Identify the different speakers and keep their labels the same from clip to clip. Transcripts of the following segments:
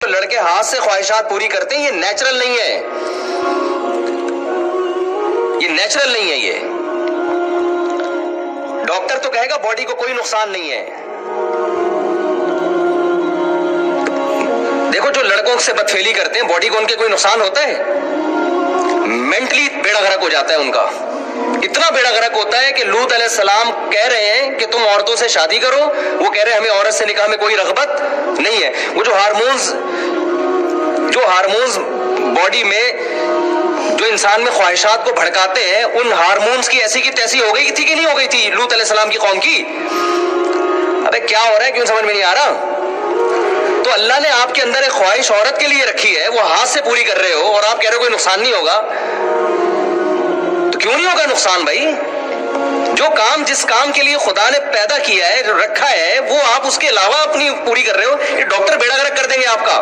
Speaker 1: لڑکے ہاتھ سے خواہشات پوری کرتے ہیں یہ نیچرل نہیں ہے، یہ نیچرل نہیں ہے۔ یہ ڈاکٹر تو کہے گا باڈی کو کوئی نقصان نہیں ہے۔ دیکھو جو لڑکوں سے بدفعلی کرتے ہیں باڈی کو ان کے کوئی نقصان ہوتا ہے؟ مینٹلی بیڑا غرق ہو جاتا ہے ان کا، اتنا بیڑا غرق ہوتا ہے کہ لوط علیہ السلام کہہ رہے ہیں کہ تم عورتوں سے شادی کرو، وہ کہہ رہے ہیں ہمیں عورت سے نکاح میں کوئی رغبت نہیں ہے۔ وہ جو ہارمونز باڈی میں جو انسان میں خواہشات کو بھڑکاتے ہیں، ان ہارمونز کی ایسی کی تیسی ہو گئی تھی کہ نہیں ہو گئی تھی لوط علیہ السلام کی قوم کی؟ ابے کیا ہو رہا ہے، کیوں سمجھ میں نہیں آ رہا؟ تو اللہ نے آپ کے اندر ایک خواہش عورت کے لیے رکھی ہے، وہ ہاتھ سے پوری کر رہے ہو اور آپ کہہ رہے ہو کوئی نقصان نہیں ہوگا، تو کیوں نہیں ہوگا نقصان بھائی؟ جو کام جس کام کے لیے خدا نے پیدا کیا ہے، جو رکھا ہے، وہ آپ اس کے علاوہ اپنی پوری کر رہے ہو۔ یہ ڈاکٹر بیڑا غرق کر دیں گے آپ کا۔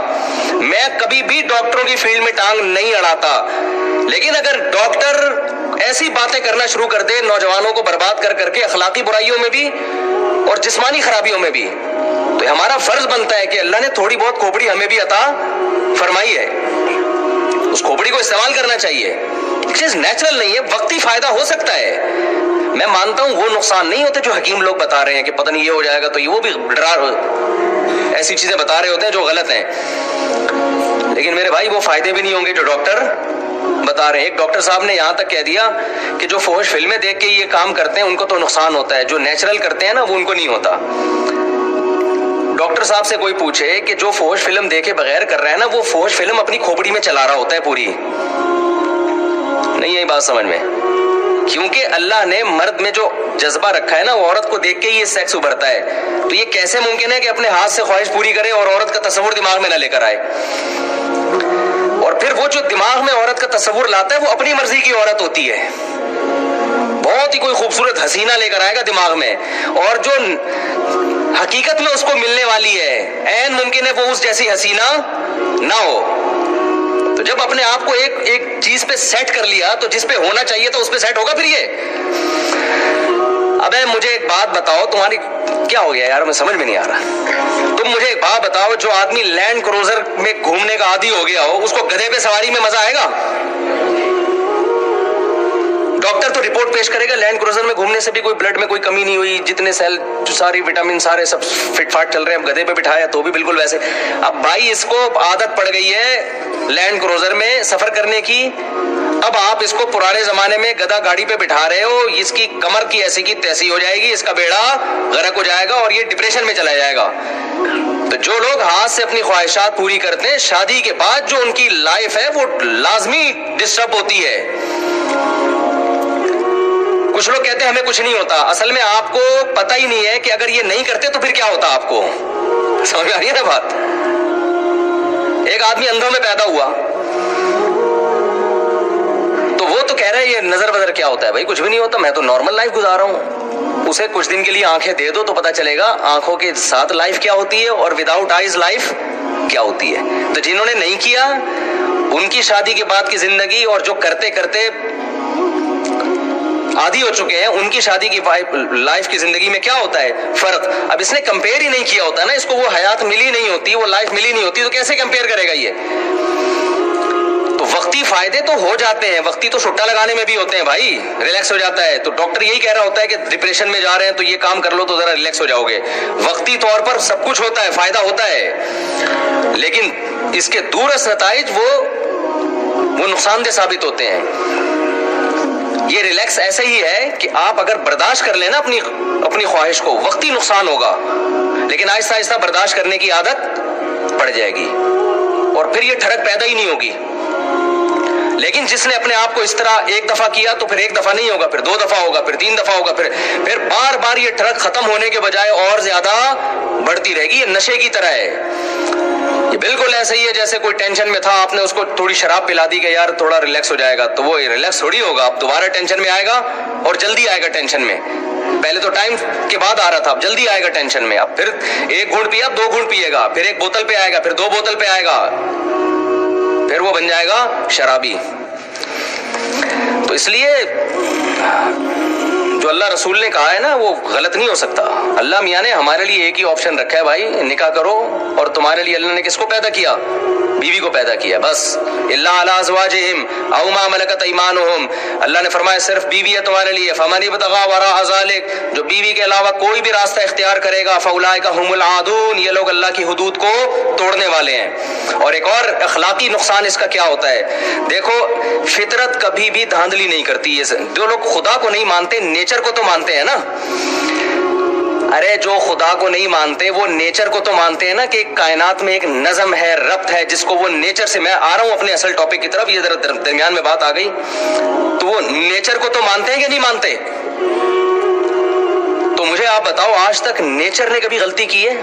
Speaker 1: میں کبھی بھی ڈاکٹروں کی فیلڈ میں ٹانگ نہیں اڑاتا، لیکن اگر ڈاکٹر ایسی باتیں کرنا شروع کر دے نوجوانوں کو برباد کر کر کے، اخلاقی برائیوں میں بھی اور جسمانی خرابیوں میں بھی، تو ہمارا فرض بنتا ہے کہ اللہ نے تھوڑی بہت کھوپڑی ہمیں بھی عطا فرمائی ہے، اس کھوپڑی کو استعمال کرنا چاہیے۔ چیز نیچرل نہیں ہے، وقتی فائدہ ہو سکتا ہے، میں مانتا ہوں وہ نقصان نہیں ہوتے جو حکیم لوگ بتا رہے ہیں کہ پتہ نہیں یہ ہو جائے گا، تو یہ وہ بھی ایسی چیزیں بتا رہے ہوتے ہیں جو غلط ہیں، لیکن میرے بھائی وہ فائدے بھی نہیں ہوں گے جو ڈاکٹر بتا رہے ہیں۔ ایک ڈاکٹر صاحب نے یہاں تک کہہ دیا کہ جو فحش فلمیں دیکھ کے یہ کام کرتے ہیں ان کو تو نقصان ہوتا ہے، جو نیچرل کرتے ہیں نا وہ ان کو نہیں ہوتا۔ ڈاکٹر صاحب سے کوئی پوچھے کہ جو فحش فلم دیکھے بغیر کر رہا ہے نا، وہ فحش فلم اپنی کھوپڑی میں چلا رہا ہوتا ہے پوری، نہیں یہی بات سمجھ میں؟ کیونکہ اللہ نے مرد میں جو جذبہ رکھا ہے نا، وہ عورت کو دیکھ کے یہ سیکس ابھرتا ہے، تو یہ کیسے ممکن ہے کہ اپنے ہاتھ سے خواہش پوری کرے اور عورت کا تصور دماغ میں نہ لے کر آئے؟ اور پھر وہ جو دماغ میں عورت کا تصور لاتا ہے وہ اپنی مرضی کی عورت ہوتی ہے، بہت ہی کوئی خوبصورت حسینہ لے کر آئے گا دماغ میں، اور جو حقیقت میں اس کو ملنے والی ہے عین ممکن ہے وہ اس جیسی حسینہ نہ ہو۔ تو جب اپنے آپ کو ایک چیز پہ سیٹ کر لیا تو جس پہ ہونا چاہیے تو اس پہ سیٹ ہوگا پھر یہ۔ ابے مجھے ایک بات بتاؤ، تمہاری کیا ہو گیا یار، میں سمجھ میں نہیں آ رہا، تم مجھے ایک بات بتاؤ، جو آدمی لینڈ کروزر میں گھومنے کا عادی ہو گیا ہو، اس کو گدھے پہ سواری میں مزہ آئے گا؟ ڈاکٹر تو رپورٹ پیش کرے گا لینڈ کروزر میں گھومنے سے بھی کوئی بلڈ میں کوئی کمی نہیں ہوئی، جتنے سیل ساری وٹامن سارے سب فٹ فاٹ چل رہے ہیں، اب گدھے پہ بٹھایا تو بھی بالکل ویسے۔ اب بھائی اس کو عادت پڑ گئی ہے لینڈ کروزر میں سفر کرنے کی، اب آپ اس کو پرانے زمانے میں گدھا گاڑی پہ بٹھا رہے ہو، اس کی کمر کی ایسی کی تیسی ہو جائے گی، اس کا بیڑا غرق ہو جائے گا اور یہ ڈپریشن میں چلا جائے گا۔ تو جو لوگ ہاتھ سے اپنی خواہشات پوری کرتے ہیں، شادی کے بعد جو ان کی لائف ہے وہ لازمی ڈسٹرب ہوتی ہے۔ کچھ لوگ کہتے ہیں ہمیں کچھ نہیں ہوتا، اصل میں آپ کو پتہ ہی نہیں ہے کہ اگر یہ نہیں کرتے تو پھر کیا ہوتا آپ کو، سمجھ میں آ رہی ہے نا بات؟ ایک آدمی اندھوں میں پیدا ہوا تو وہ تو کہہ رہا ہے یہ نظر بدر کیا ہوتا ہے؟ بھائی کچھ بھی نہیں ہوتا، میں تو نارمل لائف گزار رہا ہوں۔ اسے کچھ دن کے لیے آنکھیں دے دو تو پتہ چلے گا آنکھوں کے ساتھ لائف کیا ہوتی ہے اور وداؤٹ آئیز لائف کیا ہوتی ہے۔ تو جنہوں نے نہیں کیا ان کی شادی کے بعد کی زندگی اور جو کرتے کرتے عادی ہو چکے ہیں ان کی شادی کی لائف کی زندگی میں کیا ہوتا ہے فرق؟ اب اس نے کمپیئر ہی نہیں کیا ہوتا نا، اس کو وہ حیات ملی نہیں ہوتی، وہ لائف ملی نہیں ہوتی، تو کیسے کمپیئر کرے گا یہ؟ تو وقتی فائدے تو ہو جاتے ہیں، وقتی تو چھٹا لگانے میں بھی ہوتے ہیں بھائی، ریلیکس ہو جاتا ہے۔ تو ڈاکٹر یہی کہہ رہا ہوتا ہے کہ ڈپریشن میں جا رہے ہیں تو یہ کام کر لو تو ذرا ریلیکس ہو جاؤ گے، وقتی طور پر سب کچھ ہوتا ہے، فائدہ ہوتا ہے، لیکن اس کے دورس نتائج وہ نقصان دہ ثابت ہوتے ہیں۔ یہ ریلیکس ایسے ہی ہے کہ آپ اگر برداشت کر لیں نا اپنی خواہش کو، وقتی نقصان ہوگا لیکن آہستہ آہستہ برداشت کرنے کی عادت پڑ جائے گی اور پھر یہ ٹھڑک پیدا ہی نہیں ہوگی۔ لیکن جس نے اپنے آپ کو اس طرح ایک دفعہ کیا تو پھر ایک دفعہ نہیں ہوگا، پھر 2 دفعہ ہوگا، پھر 3 دفعہ ہوگا، پھر بار بار یہ ٹھڑک ختم ہونے کے بجائے اور زیادہ بڑھتی رہے گی۔ یہ نشے کی طرح ہے، یہ بالکل ایسے ہی ہے جیسے کوئی ٹینشن میں تھا، آپ نے اس کو تھوڑی شراب پلا دی کہ یار تھوڑا ریلیکس ہو جائے گا، تو وہ ریلیکس تھوڑی ہوگا، اب دوبارہ ٹینشن میں آئے گا اور جلدی آئے گا ٹینشن میں۔ پہلے تو ٹائم کے بعد آ رہا تھا، اب جلدی آئے گا ٹینشن میں، اب پھر 1 گھونٹ پیا، 2 گھونٹ پیے گا، پھر 1 بوتل پہ آئے گا، پھر 2 بوتل پہ آئے گا، پھر وہ بن جائے گا شرابی۔ تو اس لیے جو اللہ رسول نے کہا ہے نا وہ غلط نہیں ہو سکتا. اللہ میاں نے ہمارے لیے ایک ہی آپشن رکھا ہے بھائی, نکاح کرو. اور تمہارے لیے اللہ نے کس کو پیدا کیا؟ بیوی کو پیدا کیا بس. الا علی ازواجہم او ما ملکت ایمانہم, اللہ نے فرمایا صرف بیوی ہے تمہارے لیے. فمن ابتغى وراء ذلک, جو بیوی کے علاوہ کوئی بھی راستہ اختیار کرے گا, فاولئک هم العادون, یہ لوگ اللہ کی حدود کو توڑنے والے ہیں. اور ایک اور اخلاقی نقصان اس کا کیا ہوتا ہے, دیکھو فطرت کبھی بھی دھاندلی نہیں کرتی. جو لوگ خدا کو نہیں مانتے نیچر کو تو مانتے ہیں نا. ارے جو خدا کو نہیں مانتے وہ نیچر کو تو مانتے ہیں نا, کہ کائنات میں ایک نظم ہے, ربط ہے, جس کو وہ نیچر سے, میں آ رہا ہوں اپنے اصل ٹاپک کی طرف, یہ ذرا درمیان میں بات آ گئی, تو وہ نیچر کو تو مانتے ہیں کہ نہیں مانتے؟ تو مجھے آپ بتاؤ آج تک نیچر نے کبھی غلطی کی ہے؟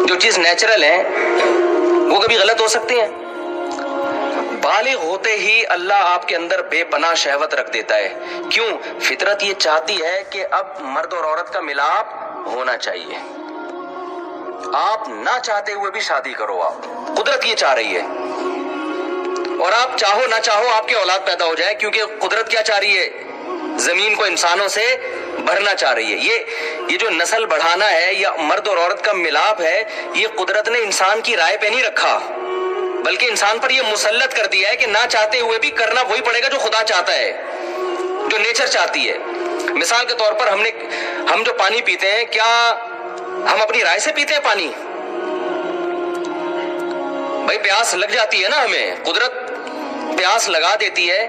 Speaker 1: جو چیز نیچرل ہے وہ کبھی غلط ہو سکتی ہیں؟ بالغ ہوتے ہی اللہ آپ کے اندر بے پناہ شہوت رکھ دیتا ہے. کیوں؟ فطرت یہ چاہتی ہے کہ اب مرد اور عورت کا ملاپ ہونا چاہیے. آپ نہ چاہتے ہوئے بھی شادی کرو, آپ قدرت یہ چاہ رہی ہے. اور آپ چاہو نہ چاہو آپ کی اولاد پیدا ہو جائے, کیونکہ قدرت کیا چاہ رہی ہے؟ زمین کو انسانوں سے بھرنا چاہ رہی ہے. یہ جو نسل بڑھانا ہے یا مرد اور عورت کا ملاپ ہے, یہ قدرت نے انسان کی رائے پہ نہیں رکھا, بلکہ انسان پر یہ مسلط کر دیا ہے کہ نہ چاہتے ہوئے بھی کرنا وہی پڑے گا جو خدا چاہتا ہے, جو نیچر چاہتی ہے. مثال کے طور پر ہم جو پانی پیتے ہیں, کیا ہم اپنی رائے سے پیتے ہیں پانی؟ بھائی پیاس لگ جاتی ہے نا ہمیں, قدرت پیاس لگا دیتی ہے.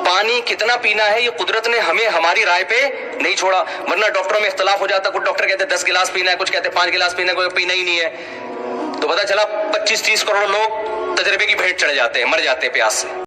Speaker 1: پانی کتنا پینا ہے یہ قدرت نے ہمیں ہماری رائے پہ نہیں چھوڑا, ورنہ ڈاکٹروں میں اختلاف ہو جاتا. کچھ ڈاکٹر کہتے ہیں 10 گلاس پینا ہے, کچھ کہتے ہیں 5 گلاس پینا ہے, کوئی پینا ہی نہیں ہے. تو پتہ چلا 25-30 کروڑ لوگ تجربے کی بھیٹ چڑھ جاتے ہیں, مر جاتے ہیں پیاس سے.